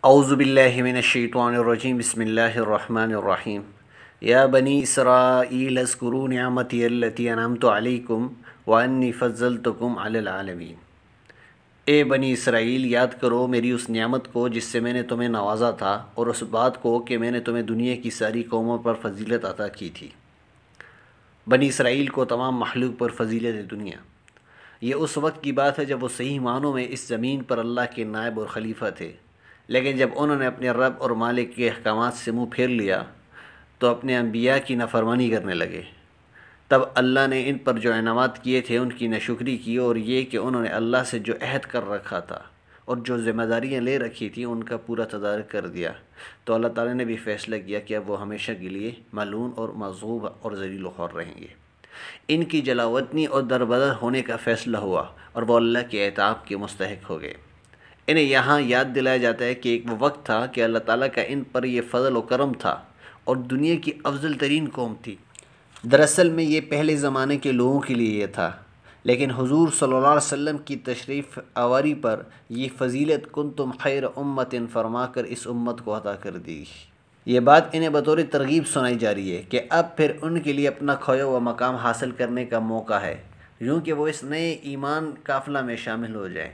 اعوذ باللہ من الشیطان الرجیم بسم اللہ الرحمن الرحیم یا بنی اسرائیل اذکروا نعمتی التی انعمت علیکم وانی فضلتکم علی العالمین۔ اے بنی اسرائیل، یاد کرو میری اس نعمت کو جس سے میں نے تمہیں نوازا تھا، اور اس بات کو کہ میں نے تمہیں دنیا کی ساری قوموں پر فضیلت عطا کی تھی۔ بنی اسرائیل کو تمام مخلوق پر فضیلت دنیا۔ یہ اس وقت کی بات ہے جب وہ صحیح معنوں میں اس زمین پر اللہ کے نائب اور خلیفہ تھے، لیکن جب انہوں نے اپنے رب اور مالک کے احکامات سے منہ پھیر لیا تو اپنے انبیاء کی نافرمانی کرنے لگے۔ تب اللہ نے ان پر جو انعامات کیے تھے ان کی ناشکری کی، اور یہ کہ انہوں نے اللہ سے جو عہد کر رکھا تھا اور جو ذمہ داریاں لے رکھی تھیں ان کا پورا تدارک کر دیا، تو اللہ تعالیٰ نے بھی فیصلہ کیا کہ اب وہ ہمیشہ کے لیے ملعون اور مغضوب اور ذلیل و خوار رہیں گے۔ ان کی جلاوطنی اور دربدر ہونے کا فیصلہ ہوا اور وہ اللہ کے عتاب کے مستحق ہو گئے۔ انہیں یہاں یاد دلایا جاتا ہے کہ ایک وہ وقت تھا کہ اللہ تعالیٰ کا ان پر یہ فضل و کرم تھا اور دنیا کی افضل ترین قوم تھی۔ دراصل میں یہ پہلے زمانے کے لوگوں کے لیے یہ تھا، لیکن حضور صلی اللہ علیہ وسلم کی تشریف آوری پر یہ فضیلت کنتم خیر امت فرما کر اس امت کو عطا کر دی۔ یہ بات انہیں بطور ترغیب سنائی جا رہی ہے کہ اب پھر ان کے لیے اپنا کھویا ہوا مقام حاصل کرنے کا موقع ہے، یوں کہ وہ اس نئے ایمان قافلہ میں شامل ہو جائیں،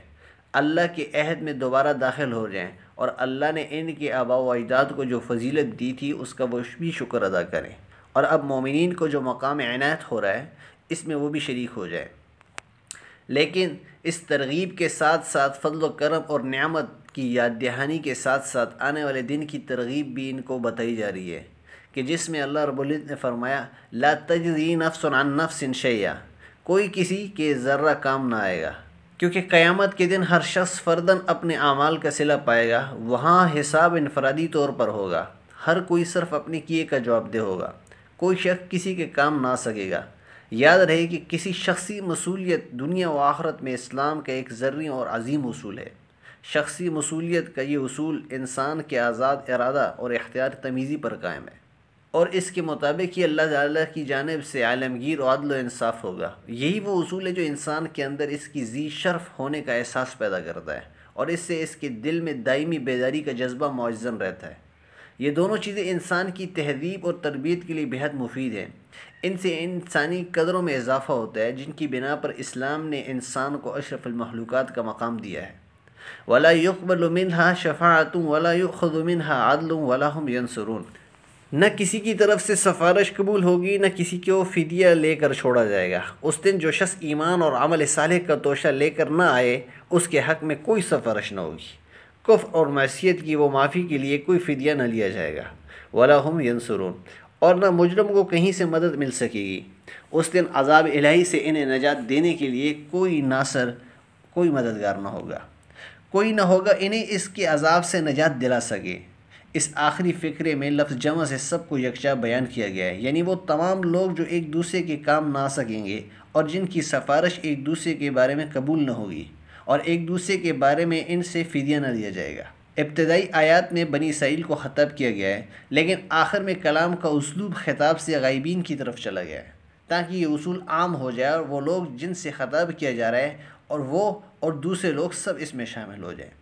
اللہ کے عہد میں دوبارہ داخل ہو جائیں، اور اللہ نے ان کے آباء و اجداد کو جو فضیلت دی تھی اس کا وہ بھی شکر ادا کریں، اور اب مومنین کو جو مقام عنایت ہو رہا ہے اس میں وہ بھی شریک ہو جائیں۔ لیکن اس ترغیب کے ساتھ ساتھ فضل و کرم اور نعمت کی یاد دہانی کے ساتھ ساتھ آنے والے دن کی ترغیب بھی ان کو بتائی جا رہی ہے، کہ جس میں اللہ رب العزت نے فرمایا لا تجزی نفس عن نفس شیئا، کوئی کسی کے ذرہ کام نہ آئے گا، کیونکہ قیامت کے دن ہر شخص فرداً اپنے اعمال کا صلہ پائے گا۔ وہاں حساب انفرادی طور پر ہوگا، ہر کوئی صرف اپنے کیے کا جواب دہ ہوگا، کوئی شخص کسی کے کام نہ آ سکے گا۔ یاد رہے کہ کسی شخصی مصولیت دنیا و آخرت میں اسلام کا ایک ذرّی اور عظیم اصول ہے۔ شخصی مصولیت کا یہ اصول انسان کے آزاد ارادہ اور اختیار تمیزی پر قائم ہے، اور اس کے مطابق ہی اللہ تعالیٰ کی جانب سے عالمگیر و عدل و انصاف ہوگا۔ یہی وہ اصول ہے جو انسان کے اندر اس کی ذی شرف ہونے کا احساس پیدا کرتا ہے، اور اس سے اس کے دل میں دائمی بیداری کا جذبہ معزز رہتا ہے۔ یہ دونوں چیزیں انسان کی تہذیب اور تربیت کے لیے بہت مفید ہیں۔ ان سے انسانی قدروں میں اضافہ ہوتا ہے، جن کی بنا پر اسلام نے انسان کو اشرف المخلوقات کا مقام دیا ہے۔ وَلَا يُقْبَلُ مِنْهَا شَفَاعَةٌ وَلَا يُؤْخَذُ مِنْهَا عَدْلٌ وَلَا هُمْ يَنْصُرُونَ۔ نہ کسی کی طرف سے سفارش قبول ہوگی، نہ کسی کو فدیہ لے کر چھوڑا جائے گا۔ اس دن جو شخص ایمان اور عمل صالح کا توشہ لے کر نہ آئے اس کے حق میں کوئی سفارش نہ ہوگی۔ کفر اور معصیت کی وہ معافی کے لیے کوئی فدیہ نہ لیا جائے گا۔ وَلَا هُمْ يَنْصُرُونَ، اور نہ مجرم کو کہیں سے مدد مل سکے گی۔ اس دن عذاب الہی سے انہیں نجات دینے کے لیے کوئی ناصر، کوئی مددگار نہ ہوگا، کوئی نہ ہوگا انہیں اس کے عذاب سے نجات دلا سکے۔ اس آخری فقرے میں لفظ جمع سے سب کو یکجا بیان کیا گیا ہے، یعنی وہ تمام لوگ جو ایک دوسرے کے کام نہ آ سکیں گے اور جن کی سفارش ایک دوسرے کے بارے میں قبول نہ ہوگی، اور ایک دوسرے کے بارے میں ان سے فدیہ نہ لیا جائے گا۔ ابتدائی آیات میں بنی اسرائیل کو خطاب کیا گیا ہے، لیکن آخر میں کلام کا اسلوب خطاب سے غائبین کی طرف چلا گیا ہے، تاکہ یہ اصول عام ہو جائے اور وہ لوگ جن سے خطاب کیا جا رہا ہے اور وہ اور دوسرے لوگ سب اس میں شامل ہو جائیں۔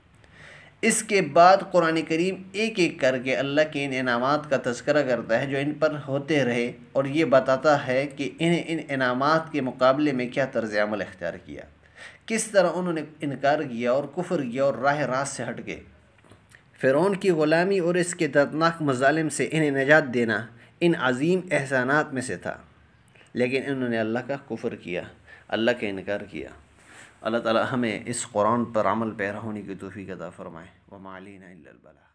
اس کے بعد قرآن کریم ایک ایک کر کے اللہ کے ان انعامات کا تذکرہ کرتا ہے جو ان پر ہوتے رہے، اور یہ بتاتا ہے کہ انہیں ان انعامات کے مقابلے میں کیا طرز عمل اختیار کیا، کس طرح انہوں نے انکار کیا اور کفر کیا اور راہ راست سے ہٹ گئے۔ فرعون کی غلامی اور اس کے دردناک مظالم سے انہیں نجات دینا ان عظیم احسانات میں سے تھا، لیکن انہوں نے اللہ کا کفر کیا، اللہ کا انکار کیا۔ اللہ تعالی ہمیں اس قرآن پر عمل پیرا ہونے کی توفیق عطا فرمائے۔ وما علینا الا البلاغ۔